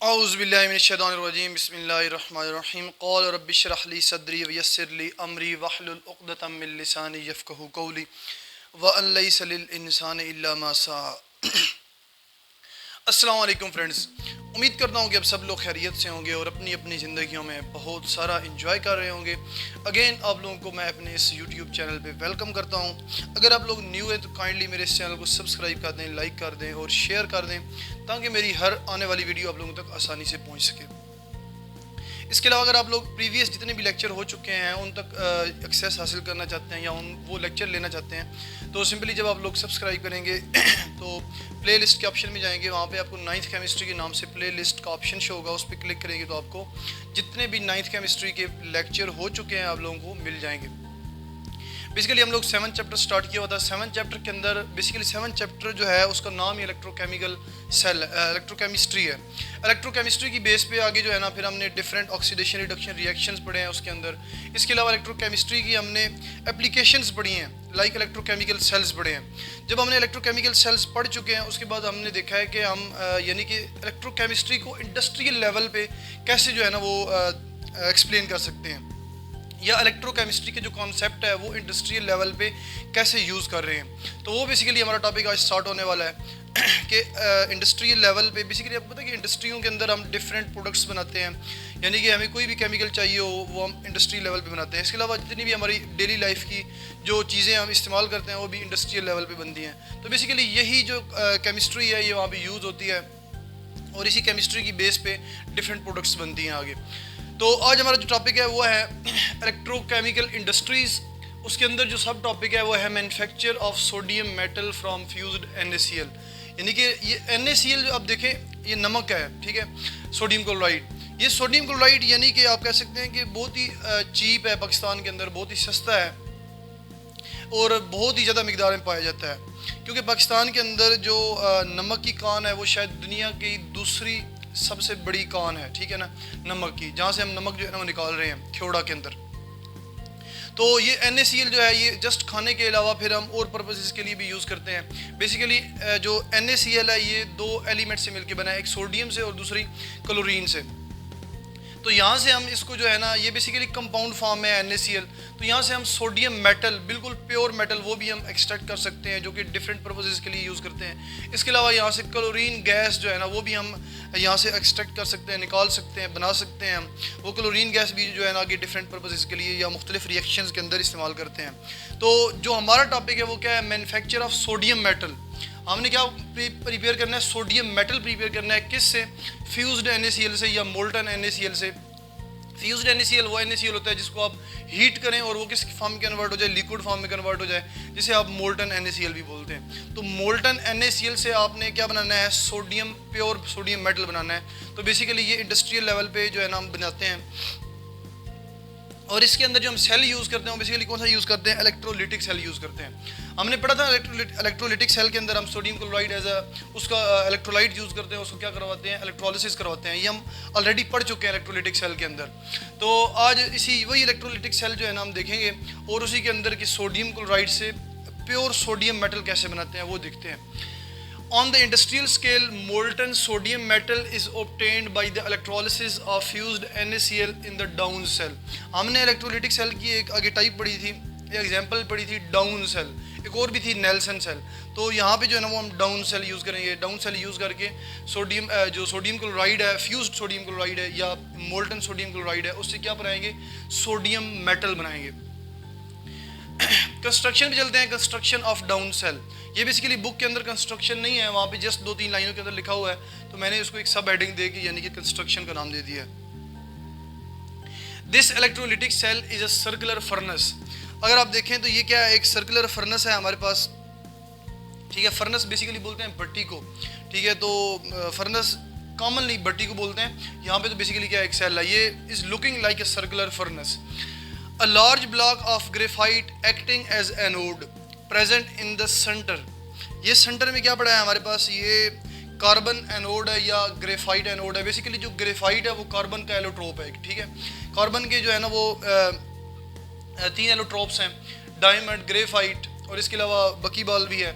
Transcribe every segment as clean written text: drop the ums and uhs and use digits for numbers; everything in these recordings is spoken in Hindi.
औज़ुबिल्लाहिमिनश्शैतानिर्रजीम बिस्मिल्लाहिर्रहमानिर्रहीम क़ाल रब्बि इश्रह ली सदरी व यस्सिर ली अमरी वहलुल उक़दतम मिन लिसानी यफ़क़हू क़ौली व अन लैसा लिल इंसानि इल्ला मा सअ। अस्सलाम वालेकुम फ्रेंड्स, उम्मीद करता हूँ कि अब सब लोग खैरियत से होंगे और अपनी अपनी ज़िंदगियों में बहुत सारा इंजॉय कर रहे होंगे। अगेन आप लोगों को मैं अपने इस यूट्यूब चैनल पे वेलकम करता हूँ। अगर आप लोग न्यू हैं तो काइंडली मेरे इस चैनल को सब्सक्राइब कर दें, लाइक कर दें और शेयर कर दें ताकि मेरी हर आने वाली वीडियो आप लोगों तक आसानी से पहुँच सके। इसके अलावा अगर आप लोग प्रीवियस जितने भी लेक्चर हो चुके हैं उन तक एक्सेस हासिल करना चाहते हैं या वो लेक्चर लेना चाहते हैं तो सिंपली जब आप लोग सब्सक्राइब करेंगे तो प्लेलिस्ट के ऑप्शन में जाएंगे, वहाँ पे आपको 9th केमिस्ट्री के नाम से प्लेलिस्ट का ऑप्शन शो होगा। उस पर क्लिक करेंगे तो आपको जितने भी 9th केमिस्ट्री के लेक्चर हो चुके हैं आप लोगों को मिल जाएंगे। बेसिकली हम लोग 7th चैप्टर स्टार्ट किया हुआ था। 7th चैप्टर के अंदर बेसिकली 7th चैप्टर जो है उसका नाम ही इलेक्ट्रोकेमिकल सेल इलेक्ट्रोकेमिस्ट्री है। इलेक्ट्रोकेमिस्ट्री की बेस पे आगे जो है ना फिर हमने डिफरेंट ऑक्सीडेशन रिडक्शन रिएक्शंस पढ़े हैं उसके अंदर। इसके अलावा इलेक्ट्रोकेमिस्ट्री की हमने एप्लीकेशंस पढ़ी हैं, लाइक इलेक्ट्रोकेमिकल सेल्स पढ़े हैं। जब हमने इलेक्ट्रोकेमिकल सेल्स पढ़ चुके हैं उसके बाद हमने देखा है कि हम यानी कि इलेक्ट्रोकेमिस्ट्री को इंडस्ट्रियल लेवल पे कैसे जो है ना वो एक्सप्लेन कर सकते हैं या इलेक्ट्रोकेमिस्ट्री के जो कॉन्सेप्ट है वो इंडस्ट्रियल लेवल पे कैसे यूज़ कर रहे हैं। तो वो बेसिकली हमारा टॉपिक आज स्टार्ट होने वाला है कि इंडस्ट्रियल लेवल पे बेसिकली आपको पता है कि इंडस्ट्रियों के अंदर हम डिफरेंट प्रोडक्ट्स बनाते हैं, यानी कि हमें कोई भी केमिकल चाहिए हो वो हम इंडस्ट्रियल लेवल पे बनाते हैं। इसके अलावा जितनी भी हमारी डेली लाइफ की जो चीज़ें हम इस्तेमाल करते हैं वो भी इंडस्ट्रियल लेवल पे बनती हैं। तो बेसिकली यही जो केमिस्ट्री है ये वहाँ पर यूज़ होती है और इसी केमिस्ट्री की बेस पे डिफरेंट प्रोडक्ट्स बनती हैं आगे। तो आज हमारा जो टॉपिक है वो है इलेक्ट्रोकेमिकल इंडस्ट्रीज़। उसके अंदर जो सब टॉपिक है वो है manufacture of sodium metal from fused NaCl, यानी कि ये NaCl जो आप देखें ये नमक है, ठीक है, सोडियम क्लोराइड। ये सोडियम क्लोराइड यानी कि आप कह सकते हैं कि बहुत ही चीप है, पाकिस्तान के अंदर बहुत ही सस्ता है और बहुत ही ज़्यादा मिकदार में पाया जाता है, क्योंकि पाकिस्तान के अंदर जो नमक की कान है वो शायद दुनिया की दूसरी सबसे बड़ी कान है, ठीक है ना, नमक की, जहाँ से हम नमक जो है ना वो निकाल रहे हैं खेवड़ा के अंदर। तो ये NaCl जो है ये जस्ट खाने के अलावा फिर हम और पर्पसेस के लिए भी यूज़ करते हैं। बेसिकली जो NaCl है ये दो एलिमेंट से मिलकर बना है, एक सोडियम से और दूसरी क्लोरीन से। तो यहाँ से हम इसको जो है ना ये बेसिकली कंपाउंड फॉर्म है NaCl। तो यहाँ से हम सोडियम मेटल, बिल्कुल प्योर मेटल, वो भी हम एक्सट्रैक्ट कर सकते हैं जो कि डिफरेंट पर्पसेस के लिए यूज़ करते हैं। इसके अलावा यहाँ से क्लोरीन गैस जो है ना वो भी हम यहाँ से एक्सट्रैक्ट कर सकते हैं, निकाल सकते हैं, बना सकते हैं। वो क्लोरीन गैस भी जो है ना आगे डिफरेंट पर्पसेस के लिए या मुख्तलिफ रिएक्शंस के अंदर इस्तेमाल करते हैं। तो जो हमारा टॉपिक है वो क्या है, मैन्युफैक्चर ऑफ सोडियम मेटल। हमने क्या प्रिपेयर करना है, सोडियम मेटल प्रिपेयर करना है। किस से? फ्यूज्ड NaCl से या मोल्टन NaCl से। फ्यूज्ड NaCl वो NaCl होता है जिसको आप हीट करें और वो किस फॉर्म में कन्वर्ट हो जाए, लिक्विड फॉर्म में कन्वर्ट हो जाए, जिसे आप मोल्टन NaCl भी बोलते हैं। तो मोल्टन NaCl से आपने क्या बनाना है, सोडियम, प्योर सोडियम मेटल बनाना है। तो बेसिकली ये इंडस्ट्रियल लेवल पे जो है ना हम बनाते हैं। और इसके अंदर जो हम सेल यूज़ करते हैं वो बेसिकली कौन सा यूज़ करते हैं, इलेक्ट्रोलिटिक सेल यूज़ करते हैं। हमने पढ़ा था इलेक्ट्रोलिटिक सेल के अंदर हम सोडियम क्लोराइड एज उसका इलेक्ट्रोलाइट यूज़ करते हैं, उसको क्या करवाते हैं, इलेक्ट्रोलिसिस करवाते हैं। ये हम ऑलरेडी पढ़ चुके हैं इलेक्ट्रोलिटिक सेल के अंदर। तो आज इसी वही इलेक्ट्रोलिटिक सेल जो है ना हम देखेंगे और उसी के अंदर की सोडियम क्लोराइड से प्योर सोडियम मेटल कैसे बनाते हैं वो देखते हैं। On the industrial scale, molten sodium metal is obtained by the electrolysis of fused NaCl in the down cell। हमने इलेक्ट्रोलिटिक सेल की एक आगे टाइप पढ़ी थी, एक एग्जांपल पढ़ी थी डाउन सेल, एक और भी थी नेल्सन सेल। तो यहाँ पे जो है ना वो हम डाउन सेल यूज़ करेंगे। डाउन सेल यूज़ करके सोडियम जो सोडियम क्लोराइड है, फ्यूज्ड सोडियम क्लोराइड है या मोल्टन सोडियम क्लोराइड है, उससे क्या बनाएंगे, सोडियम मेटल बनाएंगे। कंस्ट्रक्शन पे चलते हैं, कंस्ट्रक्शन ऑफ डाउन सेल। ये बेसिकली बुक के अंदर कंस्ट्रक्शन नहीं है, वहाँ पे जस्ट 2-3 लाइनों के अंदर लिखा हुआ है, तो मैंने उसको एक सब हेडिंग दे के यानी कि कंस्ट्रक्शन का नाम दे दिया है। This electrolytic cell is a circular furnace. अगर आप देखें तो ये क्या है, एक सर्कुलर फर्नेस है हमारे पास, ठीक है। फर्नेस बेसिकली बोलते हैं भट्टी को, ठीक है। तो फर्नेस कॉमनली भट्टी को बोलते हैं। यहाँ पे तो बेसिकली क्या एक सेल है, ये is looking like a circular furnace. A large block of graphite acting as anode present in the center। ये सेंटर में क्या पड़ा है हमारे पास, ये कार्बन एनोड है या ग्रेफाइट एनोड है। बेसिकली जो ग्रेफाइट है वो कार्बन का एलोट्रोप है, ठीक है। कार्बन के जो है ना वो 3 एलोट्रोप्स हैं, डायमंड, ग्रेफाइट और इसके अलावा बकीबाल भी है।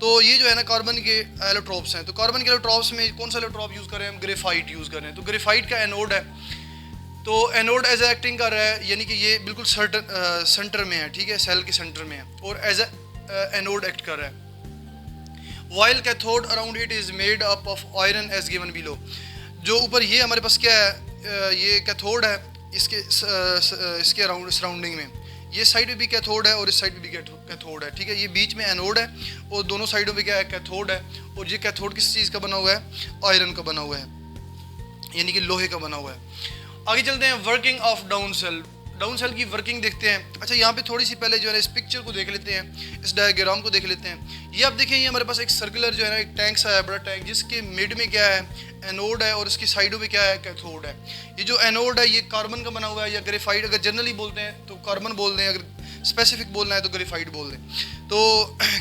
तो ये जो है ना कार्बन के एलोट्रॉप्स हैं। तो कार्बन के एलोट्रॉप्स में कौन सा एलोट्रॉप यूज़ कर रहे हैं हम? ग्रेफाइट यूज़ कर रहे हैं। तो ग्रेफाइट का एनोड है, तो एनोड एज एक्टिंग कर रहा है, यानी कि ये बिल्कुल सेंटर में है, ठीक है, सेल के सेंटर में है और एज एनोड एक्ट कर रहा है। While cathode around it is made up of iron as given below. जो ऊपर ये हमारे पास क्या है, ये कैथोड है, इसके अराउंड सराउंडिंग में ये साइड पे भी कैथोड है और इस साइड पे भी कैथोड है, ठीक है। ये बीच में एनोड है और दोनों साइडों पे क्या है, कैथोड है। और ये कैथोड किस चीज़ का बना हुआ है? आयरन का बना हुआ है, यानी कि लोहे का बना हुआ है। आगे चलते हैं, working of down cell. Down cell की वर्किंग देखते हैं। अच्छा, यहाँ पे थोड़ी सी पहले जो है ना इस पिक्चर को देख लेते हैं, इस डायग्राम को देख लेते हैं। ये आप देखें, ये हमारे पास एक सर्कुलर जो है ना एक टैंक सा है, बड़ा टैंक, जिसके मिड में क्या है, एनोड है और इसकी साइडों पे क्या है, कैथोड है। ये जो एनोड है ये कार्बन का बना हुआ है या ग्रेफाइट, अगर जनरली बोलते हैं तो कार्बन बोल दें, अगर स्पेसिफिक बोलना है तो ग्रेफाइट बोल दें। तो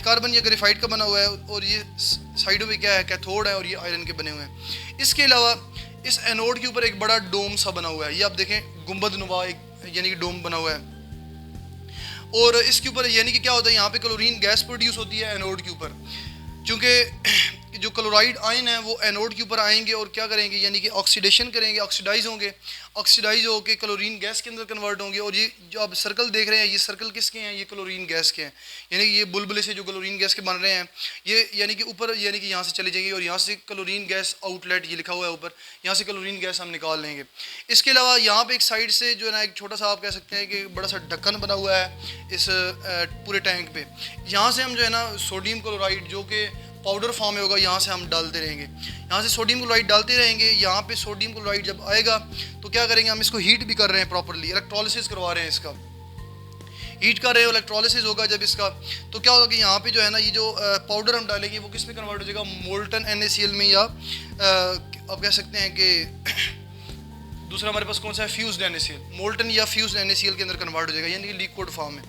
कार्बन या ग्रेफाइट का बना हुआ है और ये साइडों पे क्या है, कैथोड है और ये आयरन के बने हुए हैं। इसके अलावा इस एनोड के ऊपर एक बड़ा डोम सा बना हुआ है, ये आप देखें, गुंबद नुमा एक यानी कि डोम बना हुआ है। और इसके ऊपर यानी कि क्या होता है, यहाँ पे क्लोरीन गैस प्रोड्यूस होती है एनोड के ऊपर, क्योंकि जो क्लोराइड आयन है वो एनोड के ऊपर आएंगे और क्या करेंगे, यानी कि ऑक्सीडेशन करेंगे, ऑक्सीडाइज होंगे, ऑक्सीडाइज होकर क्लोरीन गैस के अंदर कन्वर्ट होंगे। और ये जो आप सर्कल देख रहे हैं, ये सर्कल किसके हैं, ये क्लोरीन गैस के हैं, यानी कि ये बुलबुले से जो क्लोरीन गैस के बन रहे हैं, ये यानी कि ऊपर, यानी कि यहाँ से चले जाएंगे और यहाँ से क्लोरीन गैस आउटलेट, ये लिखा हुआ है ऊपर, यहाँ से क्लोरीन गैस हम निकाल लेंगे। इसके अलावा यहाँ पे एक साइड से जो है ना एक छोटा सा, आप कह सकते हैं कि बड़ा सा ढक्कन बना हुआ है इस पूरे टैंक पे। यहाँ से हम जो है ना सोडियम क्लोराइड, जो कि पाउडर फॉर्म में होगा, यहाँ से हम डालते रहेंगे, यहाँ से सोडियम क्लोराइड डालते रहेंगे। यहाँ पे सोडियम क्लोराइड जब आएगा तो क्या करेंगे, हम इसको हीट भी कर रहे हैं प्रॉपरली, इलेक्ट्रोलिसिस करवा रहे हैं, इसका हीट कर रहे हो, इलेक्ट्रोलिसिस होगा जब इसका, तो क्या होगा कि यहाँ पे जो है ना ये जो पाउडर हम डालेंगे वो किस में कन्वर्ट हो जाएगा, मोल्टन NaCl में, या आप कह सकते हैं कि दूसरा हमारे पास कौन सा है, फ्यूज्ड NaCl, मोल्टन या फ्यूज्ड NaCl के अंदर कन्वर्ट हो जाएगा, यानी कि लिक्विड फॉर्म में।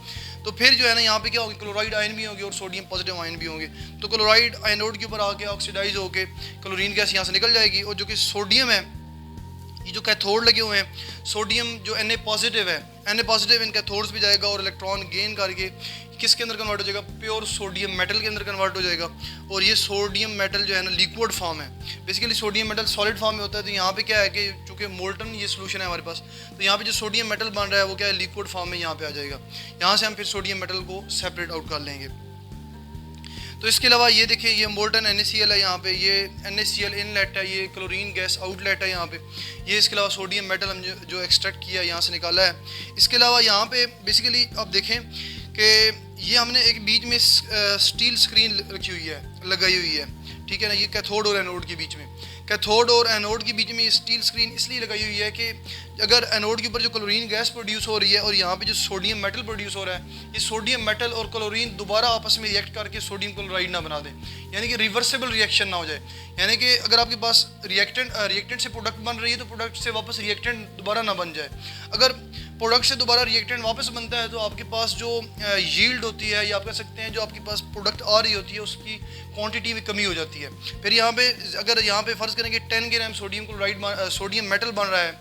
तो फिर जो है ना यहाँ पे क्या होगी, क्लोराइड आयन भी होंगे और सोडियम पॉजिटिव आयन भी होंगे। तो क्लोराइड आयनोड के ऊपर आके ऑक्सीडाइज होके क्लोरीन गैस यहाँ से निकल जाएगी। और जो कि सोडियम है, ये जो कैथोड लगे हुए हैं, सोडियम जो Na पॉजिटिव है, Na पॉजिटिव इन कैथोड्स भी जाएगा और इलेक्ट्रॉन गेन करके किसके अंदर कन्वर्ट हो जाएगा, प्योर सोडियम मेटल के अंदर कन्वर्ट हो जाएगा। और ये सोडियम मेटल जो है ना लिक्विड फॉर्म है, basically sodium metal solid form में होता है। तो यहाँ पे क्या है कि चूँकि मोल्टन ये सोल्यूशन है हमारे पास, तो यहाँ पे जो सोडियम मेटल बन रहा है वो क्या है, लिक्विड फॉर्म में यहाँ पे आ जाएगा। यहाँ से हम फिर सोडियम मेटल को सेपरेट आउट कर लेंगे। तो इसके अलावा ये देखिए, ये मोल्टन NaCl है, यहाँ पे ये NaCl इनलेट है, ये क्लोरीन गैस आउटलेट है यहाँ पे। ये इसके अलावा सोडियम मेटल हम जो एक्सट्रैक्ट किया यहाँ से निकाला है। इसके अलावा यहाँ पे बेसिकली आप देखें कि ये हमने एक बीच में स्टील स्क्रीन रखी हुई है, लगाई हुई है, ठीक है ना। ये कैथोड और एनोड के बीच में, कैथोड और एनोड के बीच में ये स्टील स्क्रीन इसलिए लगाई हुई है कि अगर एनोड के ऊपर जो क्लोरीन गैस प्रोड्यूस हो रही है और यहाँ पे जो सोडियम मेटल प्रोड्यूस हो रहा है, ये सोडियम मेटल और क्लोरीन दोबारा आपस में रिएक्ट करके सोडियम क्लोराइड ना बना दें, यानी कि रिवर्सिबल रिएक्शन ना हो जाए। यानी कि अगर आपके पास रिएक्टेंट से प्रोडक्ट बन रही है तो प्रोडक्ट से वापस रिएक्टेंट दोबारा ना बन जाए। अगर प्रोडक्ट से दोबारा रिएक्टेंट वापस बनता है तो आपके पास जो यील्ड होती है, या आप कह सकते हैं जो आपके पास प्रोडक्ट आ रही होती है उसकी क्वांटिटी में कमी हो जाती है। फिर यहाँ पे अगर यहाँ पे फ़र्ज़ करेंगे 10 gram sodium chloride sodium metal बन रहा है,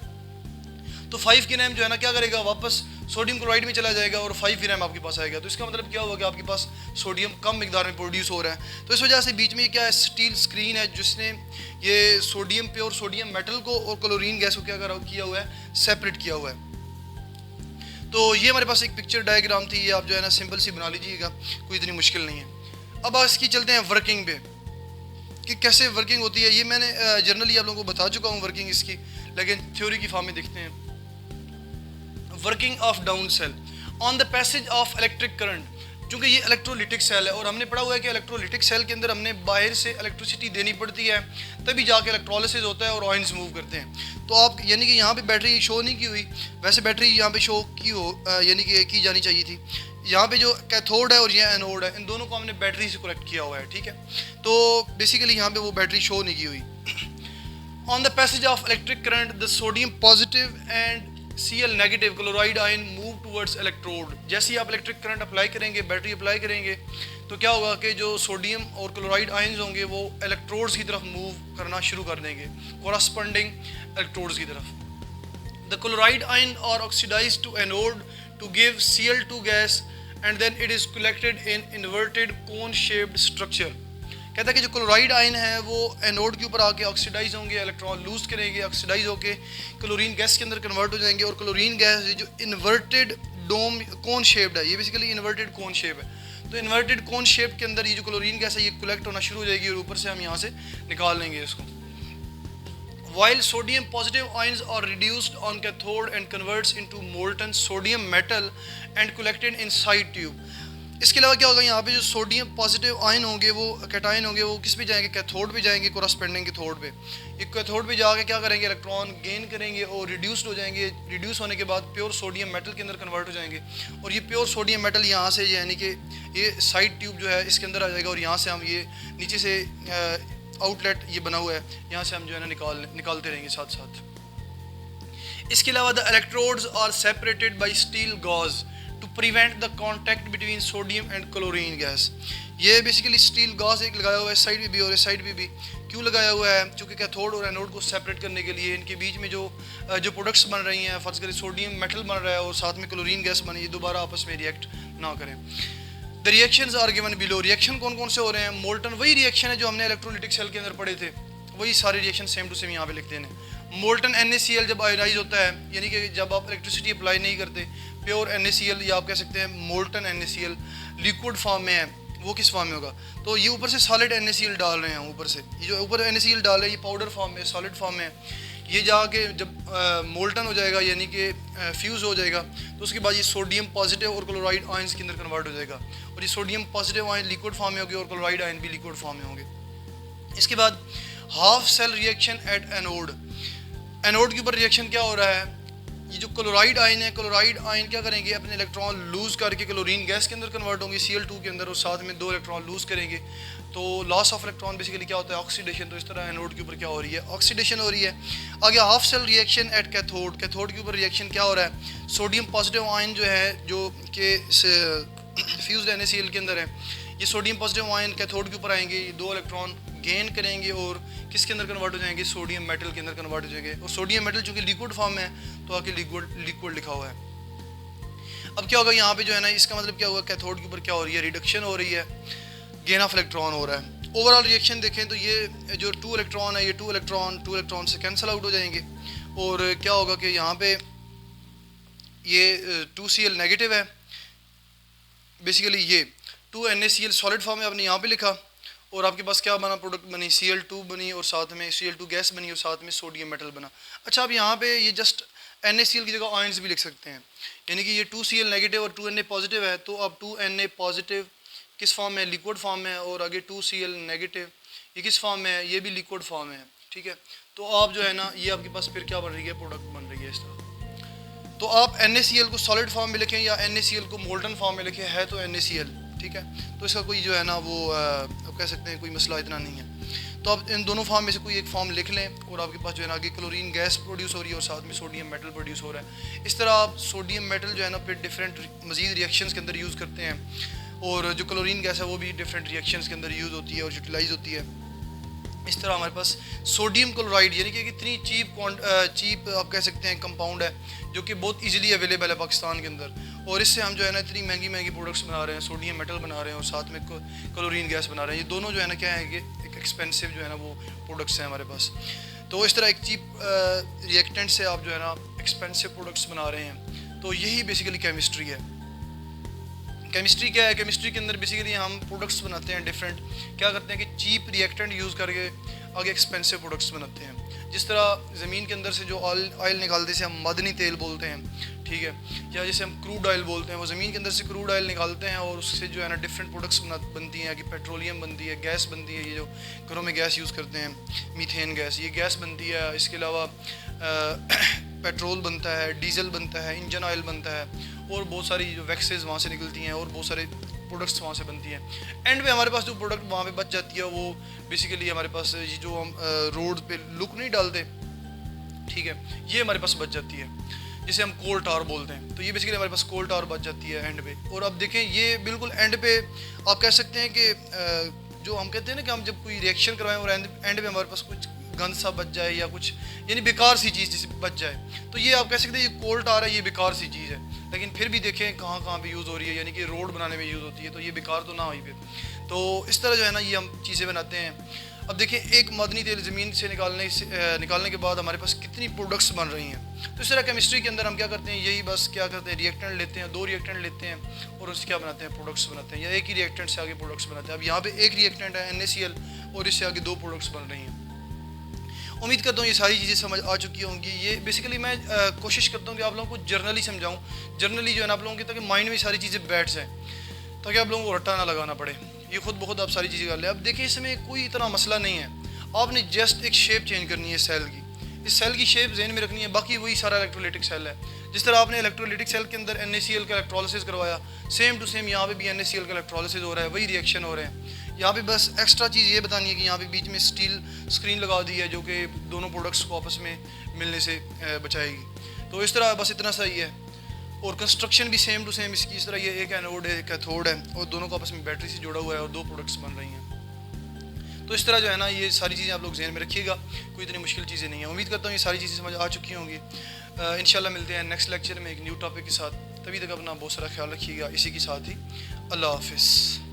तो 5 ग्राम जो है ना क्या करेगा, वापस सोडियम क्लोराइड में चला जाएगा और 5 ग्राम आपके पास आएगा। तो इसका मतलब क्या होगा कि आपके पास सोडियम कम मिकदार में प्रोड्यूस हो रहा है। तो इस वजह से बीच में क्या है, स्टील स्क्रीन है जिसने ये सोडियम प्योर सोडियम मेटल को और क्लोरीन गैस को क्या किया हुआ है, सेपरेट किया हुआ है। तो ये हमारे पास एक पिक्चर डायग्राम थी, ये आप जो है ना सिंपल सी बना लीजिएगा, कोई इतनी मुश्किल नहीं है। अब इसकी चलते हैं वर्किंग पे कि कैसे वर्किंग होती है। ये मैंने जनरली आप लोगों को बता चुका हूँ वर्किंग इसकी, लेकिन थ्योरी की फॉर्म में देखते हैं। Working of down cell on the passage of electric current. चूँकि ये इलेक्ट्रोलिटिक सेल है और हमने पढ़ा हुआ है कि इलेक्ट्रोलिटिक सेल के अंदर हमने बाहर से इलेक्ट्रिसिटी देनी पड़ती है, तभी जाके इलेक्ट्रोलिसिस होता है और आयंस मूव करते हैं। तो आप यानी कि यहाँ पे बैटरी शो नहीं की हुई, वैसे बैटरी यहाँ पे शो की हो, यानी कि की जानी चाहिए थी। यहाँ पे जो कैथोड है और ये एनोड है, इन दोनों को हमने बैटरी से कनेक्ट किया हुआ है, ठीक है। तो बेसिकली यहाँ पे वो बैटरी शो नहीं की हुई। On the passage of electric current the sodium positive and Cl negative chloride ion move towards electrode. जैसे ही आप इलेक्ट्रिक करंट अप्लाई करेंगे, बैटरी अप्लाई करेंगे, तो क्या होगा कि जो सोडियम और क्लोराइड आयन्स होंगे वो इलेक्ट्रोड्स की तरफ मूव करना शुरू कर देंगे, कोरस्पॉन्डिंग इलेक्ट्रोड्स की तरफ। The chloride ion are oxidised to anode to give Cl2 gas and then it is collected in inverted cone shaped structure. कहता है कि जो क्लोराइड आयन है वो एनोड के ऊपर आके ऑक्सीडाइज होंगे, इलेक्ट्रॉन लूज करेंगे, ऑक्सीडाइज होके क्लोरीन गैस के अंदर कन्वर्ट हो जाएंगे। और क्लोरीन गैस जो इन्वर्टेड डोम कोन शेप्ड है, ये बेसिकली इन्वर्टेड कोन शेप है, तो इन्वर्टेड कोन शेप के अंदर ये जो क्लोरीन गैस है ये कलेक्ट होना शुरू हो जाएगी और ऊपर से हम यहाँ से निकाल लेंगे इसको। While sodium positive ions are reduced on cathode and converts into molten sodium metal and collected in side tube। इसके अलावा क्या होगा, यहाँ पे जो सोडियम पॉजिटिव आयन होंगे वो कैटायन होंगे, वो किस पे जाएंगे, कैथोड पे जाएंगे, कोरस्पेंडिंग कैथोड पे। ये कैथोड पे जाके क्या करेंगे, इलेक्ट्रॉन गेन करेंगे और रिड्यूस्ड हो जाएंगे। रिड्यूस होने के बाद प्योर सोडियम मेटल के अंदर कन्वर्ट हो जाएंगे और ये प्योर सोडियम मेटल यहाँ से यानी कि ये साइड ट्यूब जो है इसके अंदर आ जाएगा और यहाँ से हम ये नीचे से आउटलेट ये बना हुआ है, यहाँ से हम जो है ना निकालते रहेंगे साथ साथ। इसके अलावा the electrodes are separated by steel gauze to prevent the contact between sodium and chlorine gas. ये बेसिकली स्टील गॉज एक लगाया हुआ है साइड पे भी और इस साइड पे भी। क्यों लगाया हुआ है, क्योंकि कैथोड और एनोड को सेपरेट करने के लिए, इनके बीच में जो प्रोडक्ट्स बन रही हैं, फर्ज करें सोडियम मेटल बन रहा है और साथ में क्लोरीन गैस बनी, ये दोबारा आपस में रिएक्ट ना करें। The reactions are given below. Reaction कौन कौन से हो रहे हैं, मोल्टन वही रिएक्शन है जो हमने इलेक्ट्रोलिटिक सेल के अंदर पढ़े थे, वही सारे रिएक्शन सेम टू सेम यहाँ पे लिख देने। मोल्टन NaCl जब आयोनाइज होता है, यानी कि जब आप इलेक्ट्रिसिटी अप्लाई नहीं करते, प्योर NaCl या आप कह सकते हैं मोल्टन NaCl लिक्विड फॉर्म में है, वो किस फॉर्म में होगा, तो ये ऊपर से सॉलिड NaCl डाल रहे हैं, ऊपर से ये जो ऊपर NaCl डाल रहे हैं ये पाउडर फॉर्म में, सॉलिड फॉर्म में है। ये जाके जब मोल्टन हो जाएगा यानी कि फ्यूज़ हो जाएगा, तो उसके बाद ये सोडियम पॉजिटिव और क्लोराइड आयंस के अंदर कन्वर्ट हो जाएगा और ये sodium positive ion liquid form में होंगे और क्लोराइड आयन भी लिक्विड फॉर्म में होंगे। इसके बाद half cell reaction at anode. Anode के ऊपर रिएक्शन क्या हो रहा है, ये जो क्लोराइड आयन है, क्लोराइड आयन क्या करेंगे, अपने इलेक्ट्रॉन लूज़ करके क्लोरीन गैस के अंदर कन्वर्ट होंगे Cl2 के अंदर और साथ में 2 इलेक्ट्रॉन लूज़ करेंगे, तो लॉस ऑफ इलेक्ट्रॉन बेसिकली क्या होता है, ऑक्सीडेशन। तो इस तरह एनोड के ऊपर क्या हो रही है, ऑक्सीडेशन हो रही है। आगे half cell reaction at cathode. Cathode के ऊपर रिएक्शन क्या हो रहा है, सोडियम पॉजिटिव आयन जो है जो कि फ्यूज्ड NaCl के अंदर है, ये सोडियम पॉजिटिव आयन कैथोड के ऊपर आएंगे, ये 2 इलेक्ट्रॉन गेन करेंगे और किसके अंदर कन्वर्ट हो जाएंगे, सोडियम मेटल के अंदर कन्वर्ट हो जाएंगे। और सोडियम मेटल चूंकि लिक्विड फॉर्म में है तो आके लिक्विड लिखा हुआ है। अब क्या होगा यहाँ पे जो है ना, इसका मतलब क्या हुआ, कैथोड के ऊपर क्या हो रही है, रिडक्शन हो रही है, गेन ऑफ इलेक्ट्रॉन हो रहा है। ओवरऑल रिएक्शन देखें तो ये जो 2 इलेक्ट्रॉन है, ये 2 इलेक्ट्रॉन से कैंसिल आउट हो जाएंगे और क्या होगा कि यहाँ पे ये 2Cl नेगेटिव है, बेसिकली ये 2 NaCl सॉलिड फॉर्म में आपने यहाँ पे लिखा और आपके पास क्या बना, प्रोडक्ट बनी Cl2 बनी और साथ में Cl2 गैस बनी और साथ में सोडियम मेटल बना। अच्छा, अब यहाँ पे ये जस्ट NaCl की जगह आयंस भी लिख सकते हैं, यानी कि ये 2Cl नेगेटिव और 2Na पॉजिटिव है, तो अब 2Na पॉजिटिव किस फॉर्म में, लिक्विड फॉर्म में है और आगे 2Cl नेगेटिव ये किस फॉर्म में है, ये भी लिक्विड फॉर्म में है। ठीक है, तो आप जो है ना ये आपके पास फिर क्या बन रही है, प्रोडक्ट बन रही है इस तरह। तो आप NaCl को सॉलिड फॉर्म में लिखें या NaCl को मोल्टन फॉर्म में लिखें, है तो NaCl, ठीक है, तो इसका कोई जो है ना वो आप कह सकते हैं कोई मसला इतना नहीं है। तो आप इन दोनों फॉर्म में से कोई एक फॉर्म लिख लें और आपके पास जो है ना आगे क्लोरीन गैस प्रोड्यूस हो रही है और साथ में सोडियम मेटल प्रोड्यूस हो रहा है। इस तरह आप सोडियम मेटल जो है ना फिर डिफरेंट मजीद रिएक्शंस के अंदर यूज़ करते हैं और जो क्लोरीन गैस है वो भी डिफरेंट रिएक्शंस के अंदर यूज़ होती है और यूटिलाइज होती है। इस तरह हमारे पास सोडियम क्लोराइड यानी कि इतनी चीप आप कह सकते हैं कंपाउंड है जो कि बहुत इजीली अवेलेबल है पाकिस्तान के अंदर, और इससे हम जो है ना इतनी महंगी प्रोडक्ट्स बना रहे हैं, सोडियम मेटल बना रहे हैं और साथ में क्लोरीन गैस बना रहे हैं। ये दोनों जो है ना क्या है कि एक एक्सपेंसिव जो है ना वो प्रोडक्ट्स हैं हमारे पास। तो इस तरह एक चीप रिएक्टेंट से आप जो है ना एक्सपेंसिव प्रोडक्ट्स बना रहे हैं। तो यही बेसिकली केमिस्ट्री है। केमिस्ट्री क्या है, केमिस्ट्री के अंदर बेसिकली हम प्रोडक्ट्स बनाते हैं डिफरेंट, क्या करते हैं कि चीप रिएक्टेंट यूज़ करके आगे एक्सपेंसिव प्रोडक्ट्स बनाते हैं। जिस तरह ज़मीन के अंदर से जो ऑयल निकालते हैं हम मदनी तेल बोलते हैं, ठीक है, या जैसे हम क्रूड ऑयल बोलते हैं, वो ज़मीन के अंदर से क्रूड ऑयल निकालते हैं और उससे जो है ना डिफरेंट प्रोडक्ट्स बनती हैं, कि पेट्रोलियम बनती है, गैस बनती है, ये जो घरों में गैस यूज़ करते हैं मीथेन गैस, ये गैस बनती है। इसके अलावा पेट्रोल बनता है, डीजल बनता है, इंजन ऑयल बनता है और बहुत सारी जो वैक्सेस वहाँ से निकलती हैं और बहुत सारे प्रोडक्ट्स वहाँ से बनती हैं। एंड में हमारे पास जो प्रोडक्ट वहाँ पे बच जाती है वो बेसिकली हमारे पास ये जो हम रोड पे लुक नहीं डालते, ठीक है, ये हमारे पास बच जाती है, जिसे हम कोल टार बोलते हैं। तो ये बेसिकली हमारे पास कोल टार बच जाती है एंड पे। और अब देखें ये बिल्कुल एंड पे आप कह सकते हैं कि जो हम कहते हैं ना कि हम जब कोई रिएक्शन करवाएं और एंड पे हमारे पास कुछ गंद सा बच जाए या कुछ यानी बेकार सी चीज़ जिसे बच जाए, तो ये आप कह सकते हैं ये कोल टार है, ये बेकार सी चीज़ है। लेकिन फिर भी देखें कहाँ कहाँ पे यूज़ हो रही है, यानी कि रोड बनाने में यूज़ होती है, तो ये बेकार तो ना हुई फिर। तो इस तरह जो है ना ये हम चीज़ें बनाते हैं। अब देखिए एक मादनी तेल ज़मीन से निकालने के बाद हमारे पास कितनी प्रोडक्ट्स बन रही हैं। तो इस तरह केमिस्ट्री के अंदर हम क्या करते हैं, यही बस क्या करते हैं, रिएक्टेंट लेते हैं, 2 रिएक्टेंट लेते हैं और उससे क्या बनाते हैं, प्रोडक्ट्स बनाते हैं, या एक ही रिएक्टेंट से आगे प्रोडक्ट्स बनाते हैं। अब यहाँ पे एक रिएक्टेंट है NaCl और इससे आगे 2 प्रोडक्ट्स बन रही हैं। उम्मीद करता हूँ ये सारी चीज़ें समझ आ चुकी होंगी। ये बेसिकली मैं कोशिश करता हूँ कि आप लोगों को जर्नली समझाऊँ, जर्नली जो है ना आप लोगों की, ताकि माइंड में सारी चीज़ें बैठ जाएँ, ताकि आप लोगों को रट्टा ना लगाना पड़े, ये खुद ब खुद आप सारी चीज़ें कर लें। अब देखिए इसमें कोई इतना मसला नहीं है, आपने जस्ट एक शेप चेंज करनी है सेल की, इस सेल की शेप जहन में रखनी है, बाकी वही सारा इलेक्ट्रोलाइटिक सेल है। जिस तरह आपने इलेक्ट्रोलाइटिक सेल के अंदर NaCl का इलेक्ट्रोलिसिस करवाया, सेम टू सेम यहाँ पे भी NaCl का इलेक्ट्रोलिसिस हो रहा है, वही रिएक्शन हो रहे हैं। यहाँ पे बस एक्स्ट्रा चीज़ ये बतानी है कि यहाँ पे बीच में स्टील स्क्रीन लगा दी है, जो कि दोनों प्रोडक्ट्स को आपस में मिलने से बचाएगी। तो इस तरह बस इतना सही है। और कंस्ट्रक्शन भी सेम टू सेम इसकी इस तरह, ये एक एनोड है, एक कैथोड है, और दोनों को आपस में बैटरी से जुड़ा हुआ है और 2 प्रोडक्ट्स बन रही हैं। तो इस तरह जो है ना ये सारी चीज़ें आप लोग ज़हन में रखिएगा, कोई इतनी मुश्किल चीज़ें नहीं है। उम्मीद करता हूँ ये सारी चीज़ें समझ आ चुकी होंगी। इंशाल्लाह मिलते हैं नेक्स्ट लेक्चर में एक न्यू टॉपिक के साथ। तभी तक अपना बहुत सारा ख्याल रखिएगा। इसी के साथ ही अल्लाह हाफिज़।